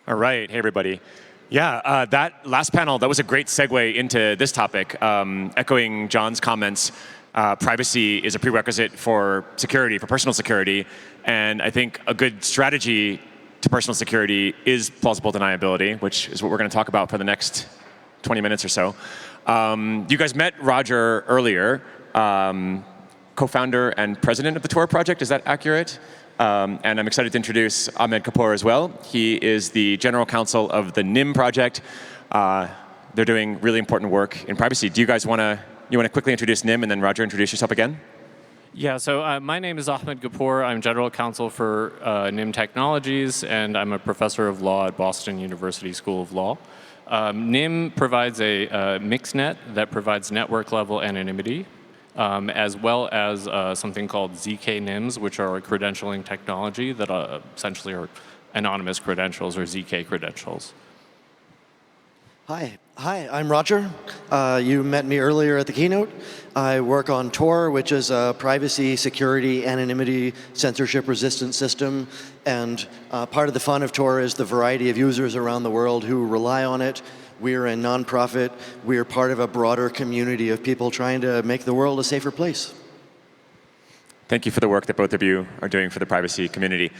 All right, hey everybody. Yeah, that last panel, that was a great segue into this topic. Echoing John's comments, privacy is a prerequisite for security, for personal security. And I think a good strategy to personal security is plausible deniability, which is what we're going to talk about for the next 20 minutes or so. You guys met Roger earlier, co-founder and president of the Tor project, is that accurate? And I'm excited to introduce Ahmed Ghappour as well. He is the general counsel of the NIM project. They're doing really important work in privacy. Do you guys want to quickly introduce NIM, and then Roger, introduce yourself again? Yeah, so my name is Ahmed Ghappour. I'm general counsel for NIM Technologies, and I'm a professor of law at Boston University School of Law. NIM provides a mixnet that provides network-level anonymity, as well as something called ZK NIMs, which are a credentialing technology that essentially are anonymous credentials or ZK credentials. Hi, I'm Roger. You met me earlier at the keynote. I work on Tor, which is a privacy, security, anonymity, censorship-resistant system. And part of the fun of Tor is the variety of users around the world who rely on it. We're a nonprofit. We're part of a broader community of people trying to make the world a safer place. Thank you for the work that both of you are doing for the privacy community.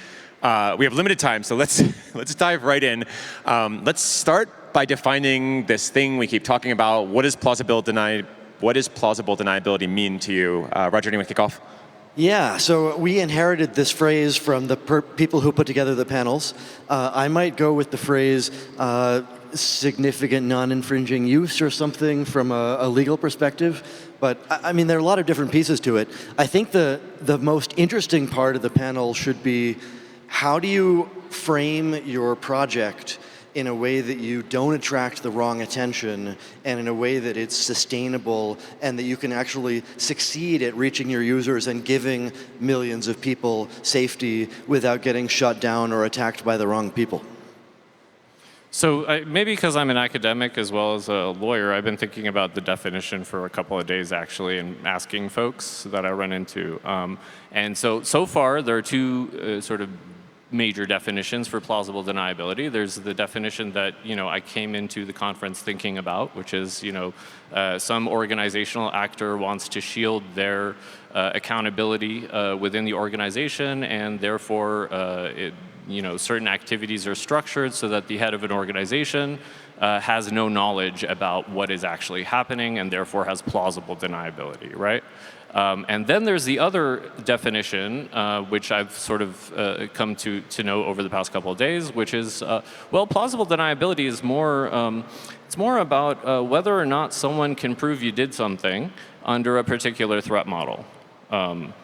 We have limited time, so let's dive right in. Let's start by defining this thing we keep talking about. What does plausible deniability mean to you? Roger, do you want to kick off? Yeah, so we inherited this phrase from the people who put together the panels. I might go with the phrase significant non-infringing use or something from a legal perspective. But I mean, there are a lot of different pieces to it. I think the most interesting part of the panel should be, how do you frame your project in a way that you don't attract the wrong attention, and in a way that it's sustainable, and that you can actually succeed at reaching your users and giving millions of people safety without getting shut down or attacked by the wrong people? So maybe because I'm an academic as well as a lawyer, I've been thinking about the definition for a couple of days, actually, and asking folks that I run into. And so far, there are two sort of major definitions for plausible deniability. There's the definition that I came into the conference thinking about, which is some organizational actor wants to shield their accountability within the organization, and therefore certain activities are structured so that the head of an organization has no knowledge about what is actually happening, and therefore has plausible deniability, right? And then there's the other definition, which I've sort of come to know over the past couple of days, which is, well, plausible deniability is more, it's more about whether or not someone can prove you did something under a particular threat model.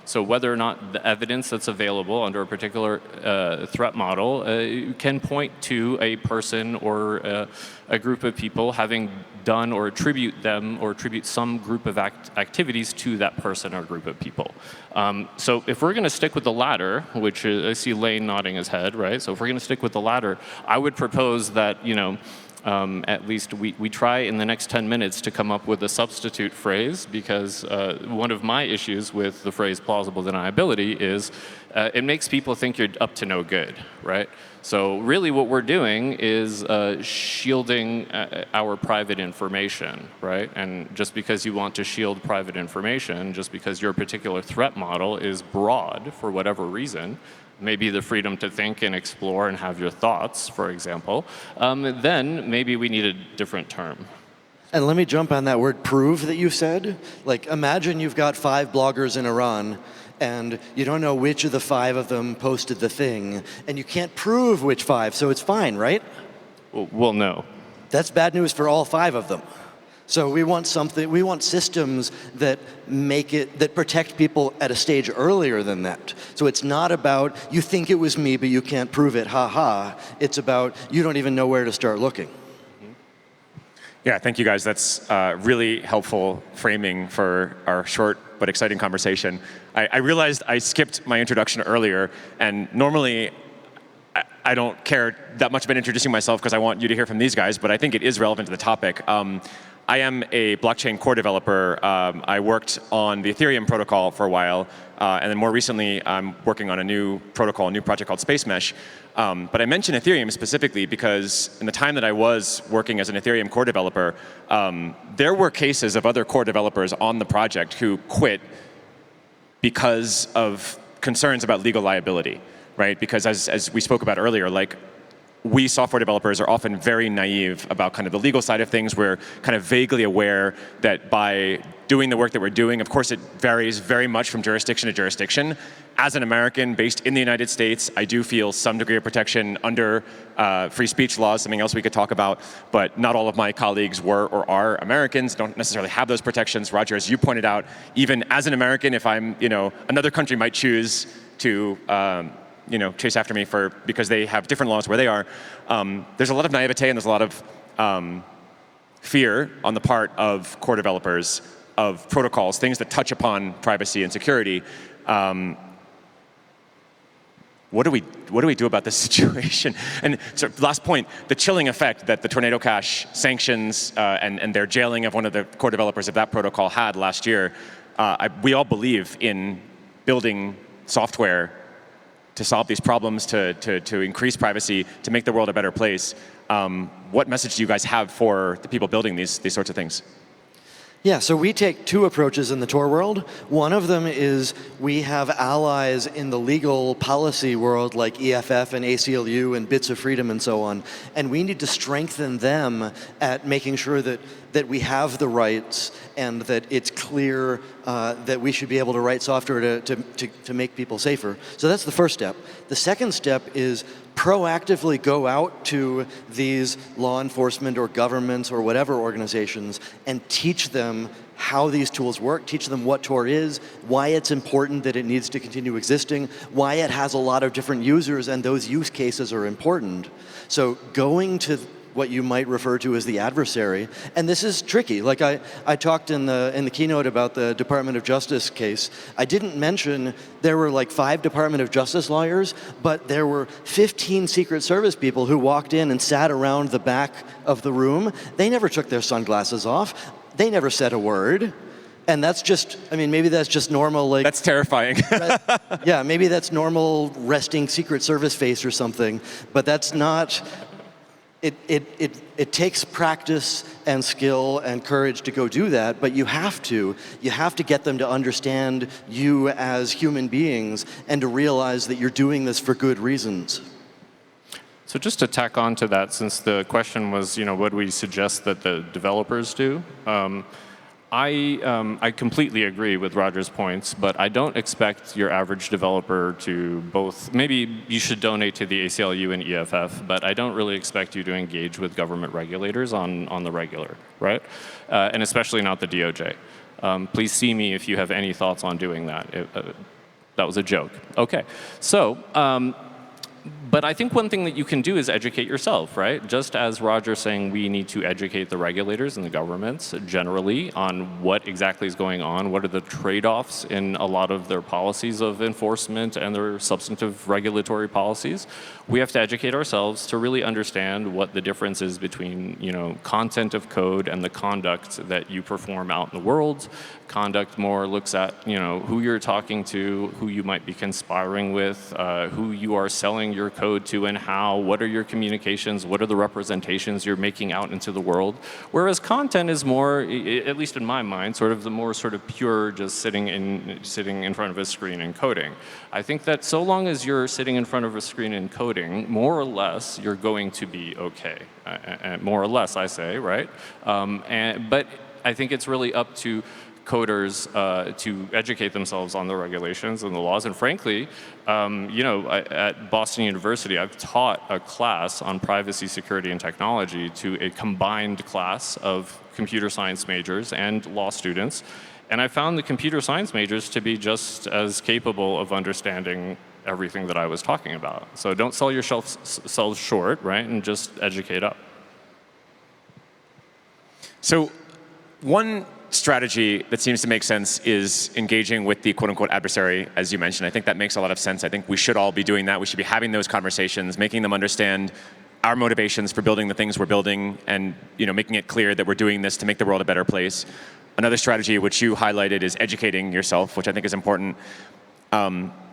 So whether or not the evidence that's available under a particular threat model can point to a person or a group of people having done or attribute some group of activities to that person or group of people. So if we're going to stick with the latter, which I see Lane nodding his head, right? So if we're going to stick with the latter, I would propose that at least we try in the next 10 minutes to come up with a substitute phrase, because one of my issues with the phrase plausible deniability is it makes people think you're up to no good, right? So really what we're doing is shielding our private information, right? And just because you want to shield private information, just because your particular threat model is broad for whatever reason, maybe the freedom to think and explore and have your thoughts, for example, then maybe we need a different term. And let me jump on that word prove that you said. Like, imagine you've got 5 bloggers in Iran, and you don't know which of the 5 of them posted the thing, and you can't prove which 5, so it's fine, right? Well, no. That's bad news for all 5 of them. So we want systems that protect people at a stage earlier than that. So it's not about, you think it was me, but you can't prove it, ha. It's about, you don't even know where to start looking. Yeah, thank you guys. That's really helpful framing for our short but exciting conversation. I realized I skipped my introduction earlier, and normally I don't care that much about introducing myself because I want you to hear from these guys, but I think it is relevant to the topic. I am a blockchain core developer. I worked on the Ethereum protocol for a while, and then more recently, I'm working on a new protocol, a new project called Space Mesh. But I mention Ethereum specifically because in the time that I was working as an Ethereum core developer, there were cases of other core developers on the project who quit because of concerns about legal liability, right? Because as we spoke about earlier, like, we software developers are often very naive about kind of the legal side of things. We're kind of vaguely aware that by doing the work that we're doing, of course it varies very much from jurisdiction to jurisdiction. As an American based in the United States, I do feel some degree of protection under free speech laws, something else we could talk about, but not all of my colleagues were or are Americans, don't necessarily have those protections. Roger, as you pointed out, even as an American, if I'm, another country might choose to chase after me because they have different laws where they are. There's a lot of naivete and there's a lot of fear on the part of core developers of protocols, things that touch upon privacy and security. What do we do about this situation? And so, last point, the chilling effect that the Tornado Cash sanctions and their jailing of one of the core developers of that protocol had last year. We all believe in building software to solve these problems, to increase privacy, to make the world a better place. What message do you guys have for the people building these sorts of things? Yeah, so we take two approaches in the Tor world. One of them is we have allies in the legal policy world like EFF and ACLU and Bits of Freedom and so on, and we need to strengthen them at making sure that we have the rights and that it's clear that we should be able to write software to make people safer. So that's the first step. The second step is proactively go out to these law enforcement or governments or whatever organizations and teach them how these tools work, teach them what Tor is, why it's important that it needs to continue existing, why it has a lot of different users and those use cases are important. So going to what you might refer to as the adversary, and this is tricky. Like I talked in the keynote about the Department of Justice case. I didn't mention there were like 5 Department of Justice lawyers, but there were 15 Secret Service people who walked in and sat around the back of the room. They never took their sunglasses off. They never said a word. And that's just, maybe that's just normal, like... That's terrifying. Yeah, maybe that's normal resting Secret Service face or something, but that's not... It takes practice and skill and courage to go do that, but you have to get them to understand you as human beings and to realize that you're doing this for good reasons. So just to tack on to that, since the question was, what do we suggest that the developers do? I completely agree with Roger's points, but I don't expect your average developer to both, maybe you should donate to the ACLU and EFF, but I don't really expect you to engage with government regulators on the regular, right? And especially not the DOJ. Please see me if you have any thoughts on doing that. That was a joke. Okay, so, but I think one thing that you can do is educate yourself, right? Just as Roger's saying we need to educate the regulators and the governments generally on what exactly is going on, what are the trade-offs in a lot of their policies of enforcement and their substantive regulatory policies. We have to educate ourselves to really understand what the difference is between, content of code and the conduct that you perform out in the world. Conduct more looks at, who you're talking to, who you might be conspiring with, who you are selling your code to and how, what are your communications, what are the representations you're making out into the world. Whereas content is more, at least in my mind, sort of the more sort of pure just sitting in front of a screen and coding. I think that so long as you're sitting in front of a screen and coding, more or less, you're going to be okay. More or less, I say, right? But I think it's really up to coders to educate themselves on the regulations and the laws. And frankly, at Boston University, I've taught a class on privacy, security, and technology to a combined class of computer science majors and law students. And I found the computer science majors to be just as capable of understanding everything that I was talking about. So don't sell yourself short, right? And just educate up. So one strategy that seems to make sense is engaging with the quote-unquote adversary, as you mentioned. I think that makes a lot of sense. I think we should all be doing that. We should be having those conversations, making them understand our motivations for building the things we're building, and making it clear that we're doing this to make the world a better place. Another strategy which you highlighted is educating yourself, which I think is important.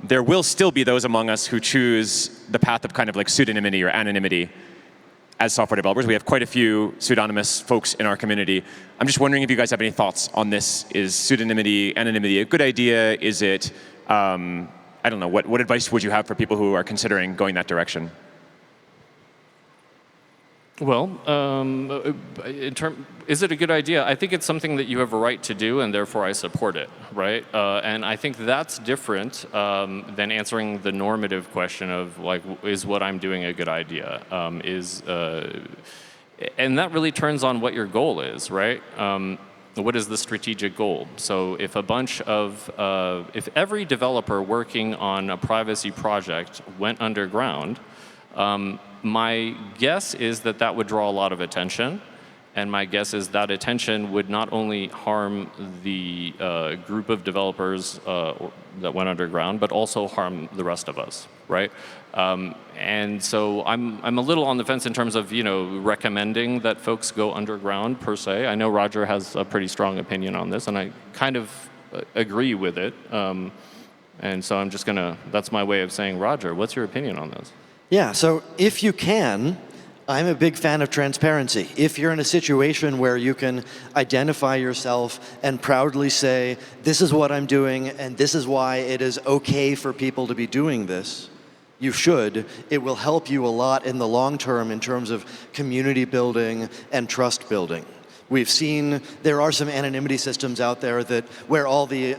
There will still be those among us who choose the path of kind of like pseudonymity or anonymity as software developers. We have quite a few pseudonymous folks in our community. I'm just wondering if you guys have any thoughts on this. Is pseudonymity, anonymity a good idea? Is it, I don't know, what advice would you have for people who are considering going that direction? Well, is it a good idea? I think it's something that you have a right to do, and therefore I support it, right? And I think that's different than answering the normative question of, like, is what I'm doing a good idea? And that really turns on what your goal is, right? What is the strategic goal? So if if every developer working on a privacy project went underground, my guess is that that would draw a lot of attention, and my guess is that attention would not only harm the group of developers that went underground, but also harm the rest of us, right? And so I'm a little on the fence in terms of recommending that folks go underground per se. I know Roger has a pretty strong opinion on this, and I kind of agree with it. And so I'm just that's my way of saying, Roger, what's your opinion on this? Yeah, so if you can, I'm a big fan of transparency. If you're in a situation where you can identify yourself and proudly say, this is what I'm doing, and this is why it is okay for people to be doing this, you should. It will help you a lot in the long term in terms of community building and trust building. We've seen there are some anonymity systems out there where all the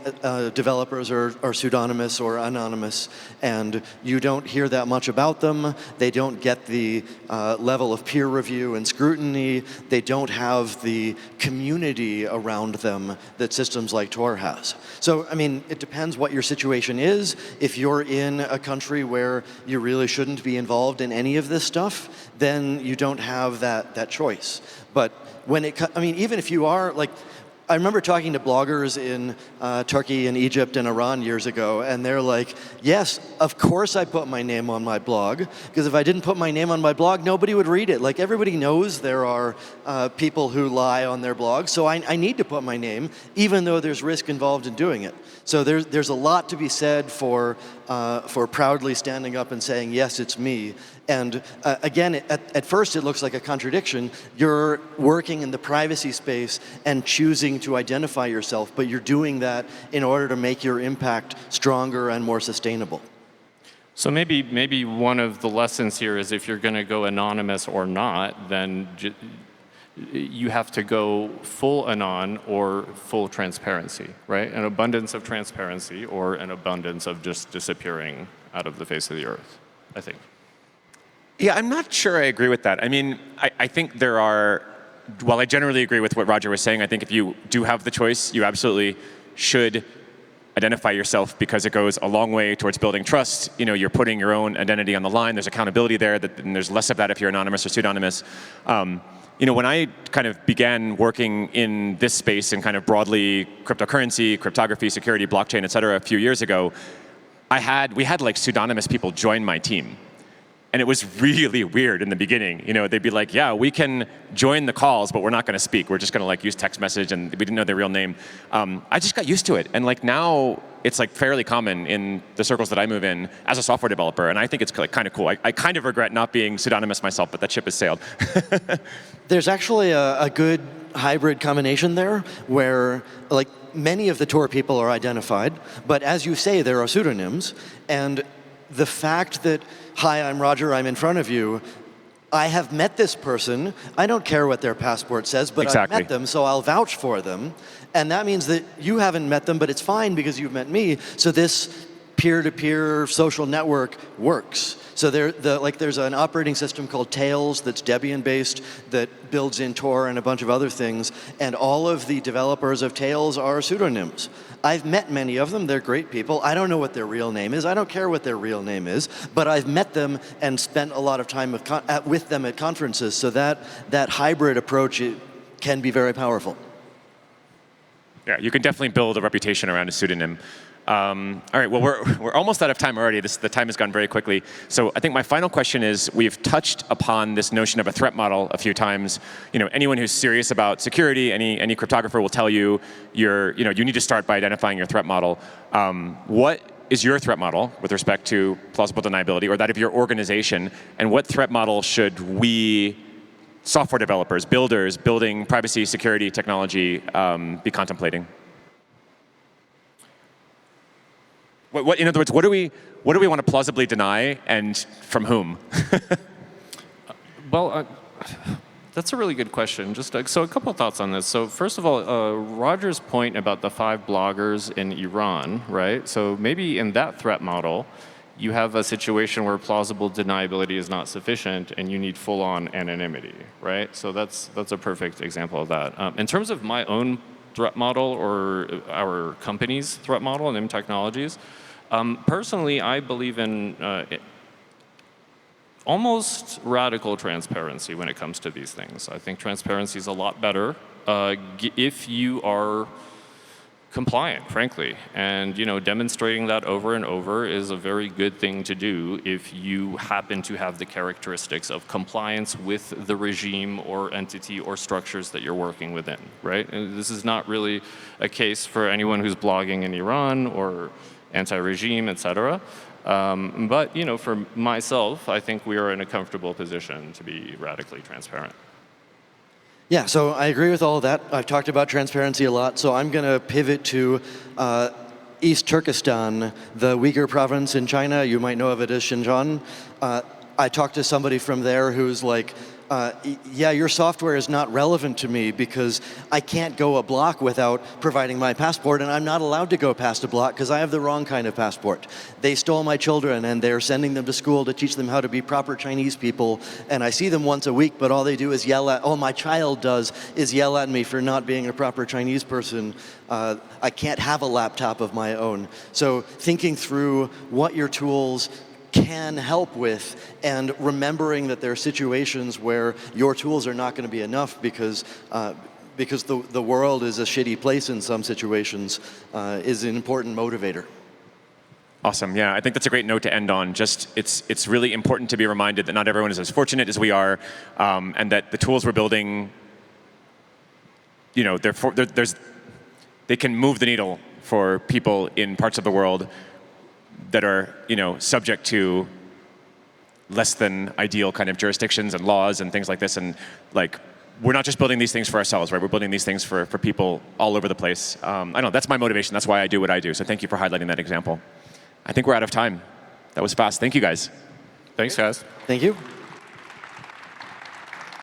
developers are pseudonymous or anonymous, and you don't hear that much about them. They don't get the level of peer review and scrutiny. They don't have the community around them that systems like Tor has. So, I mean, it depends what your situation is. If you're in a country where you really shouldn't be involved in any of this stuff, then you don't have that choice. But even if you are, like, I remember talking to bloggers in Turkey and Egypt and Iran years ago, and they're like, yes, of course I put my name on my blog, because if I didn't put my name on my blog, nobody would read it. Like, everybody knows there are people who lie on their blog, so I need to put my name, even though there's risk involved in doing it. So there's a lot to be said for proudly standing up and saying, yes, it's me. And again, at first it looks like a contradiction. You're working in the privacy space and choosing to identify yourself, but you're doing that in order to make your impact stronger and more sustainable. So maybe one of the lessons here is, if you're going to go anonymous or not, then you have to go full anon or full transparency, right? An abundance of transparency or an abundance of just disappearing out of the face of the earth, I think. Yeah, I'm not sure I agree with that. I mean, I think there are, while I generally agree with what Roger was saying, I think if you do have the choice, you absolutely should identify yourself, because it goes a long way towards building trust. You're putting your own identity on the line. There's accountability there, and there's less of that if you're anonymous or pseudonymous. When I kind of began working in this space and kind of broadly cryptocurrency, cryptography, security, blockchain, et cetera, a few years ago, we had like pseudonymous people join my team. And it was really weird in the beginning. They'd be like, yeah, we can join the calls, but we're not going to speak. We're just going to like use text message, and we didn't know their real name. I just got used to it. And like now, it's like fairly common in the circles that I move in as a software developer. And I think it's like kind of cool. I kind of regret not being pseudonymous myself, but that ship has sailed. There's actually a good hybrid combination there where, like, many of the Tor people are identified, but as you say, there are pseudonyms. And the fact that, hi, I'm Roger, I'm in front of you, I have met this person, I don't care what their passport says, but exactly. I've met them, so I'll vouch for them. And that means that you haven't met them, but it's fine because you've met me, so this peer-to-peer social network works. So there's an operating system called Tails that's Debian-based that builds in Tor and a bunch of other things, and all of the developers of Tails are pseudonyms. I've met many of them. They're great people. I don't know what their real name is. I don't care what their real name is, but I've met them and spent a lot of time with them at conferences, so that hybrid approach can be very powerful. Yeah, you can definitely build a reputation around a pseudonym. All right, well, we're almost out of time already. The time has gone very quickly. So I think my final question is, we've touched upon this notion of a threat model a few times. Anyone who's serious about security, any cryptographer will tell you, you need to start by identifying your threat model. What is your threat model with respect to plausible deniability, or that of your organization? And what threat model should we, software developers, builders, building privacy, security, technology, be contemplating? In other words, what do we want to plausibly deny, and from whom? Well, that's a really good question. So a couple of thoughts on this. So first of all, Roger's point about the 5 bloggers in Iran, right? So maybe in that threat model, you have a situation where plausible deniability is not sufficient, and you need full-on anonymity, right? So that's a perfect example of that. In terms of my own threat model, or our company's threat model, NIM Technologies, personally, I believe in almost radical transparency when it comes to these things. I think transparency is a lot better if you are compliant, frankly. And demonstrating that over and over is a very good thing to do if you happen to have the characteristics of compliance with the regime or entity or structures that you're working within, right? And this is not really a case for anyone who's blogging in Iran or anti-regime, et cetera. But for myself, I think we are in a comfortable position to be radically transparent. Yeah, so I agree with all of that. I've talked about transparency a lot, so I'm going to pivot to East Turkestan, the Uyghur province in China. You might know of it as Xinjiang. I talked to somebody from there who's like, yeah, your software is not relevant to me because I can't go a block without providing my passport, and I'm not allowed to go past a block because I have the wrong kind of passport. They stole my children, and they're sending them to school to teach them how to be proper Chinese people, and I see them once a week, but all they do is my child is yell at me for not being a proper Chinese person. I can't have a laptop of my own. So thinking through what your tools can help with, and remembering that there are situations where your tools are not going to be enough because the world is a shitty place in some situations, is an important motivator. Awesome. Yeah, I think that's a great note to end on. It's really important to be reminded that not everyone is as fortunate as we are, and that the tools we're building, they can move the needle for people in parts of the world that are subject to less than ideal kind of jurisdictions and laws and things like this. And we're not just building these things for ourselves, right? We're building these things for people all over the place. I know that's my motivation. That's why I do what I do. So thank you for highlighting that example. I think we're out of time. That was fast. Thank you, guys. Thanks, guys. Thank you.